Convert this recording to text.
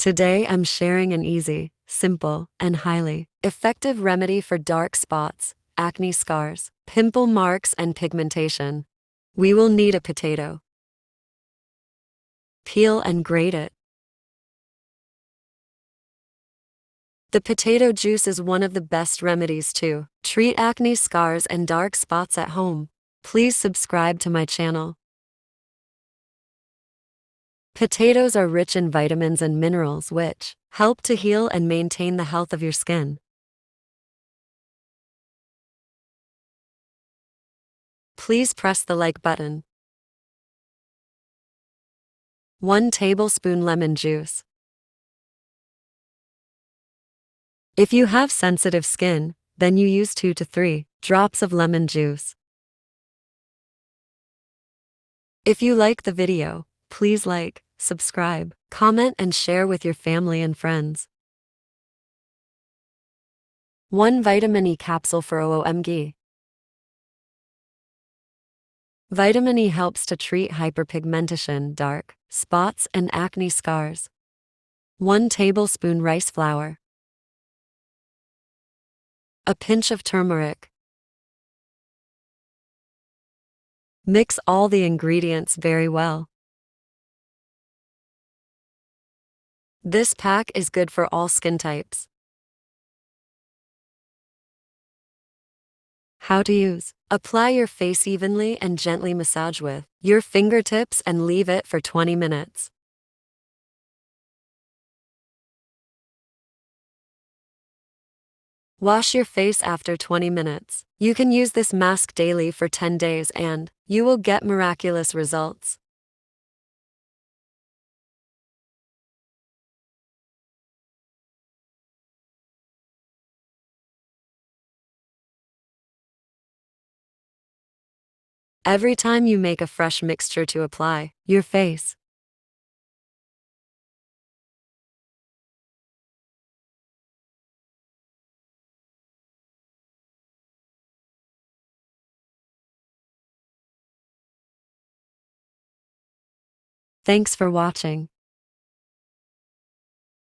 Today I'm sharing an easy, simple, and highly effective remedy for dark spots, acne scars, pimple marks, and pigmentation. We will need a potato. Peel and grate it. The potato juice is one of the best remedies to treat acne scars and dark spots at home. Please subscribe to my channel. Potatoes are rich in vitamins and minerals which help to heal and maintain the health of your skin. Please press the like button. 1 tablespoon lemon juice. If you have sensitive skin, then you use 2 to 3 drops of lemon juice. If you like the video, please like, subscribe, comment, and share with your family and friends. 1 vitamin E capsule for OOMG. Vitamin E helps to treat hyperpigmentation, dark spots, and acne scars. 1 tablespoon rice flour. A pinch of turmeric. Mix all the ingredients very well. This pack is good for all skin types. How to use. Apply your face evenly and gently massage with your fingertips and leave it for 20 minutes. Wash your face after 20 minutes. You can use this mask daily for 10 days and you will get miraculous results. Every time you make a fresh mixture to apply your face. Thanks for watching.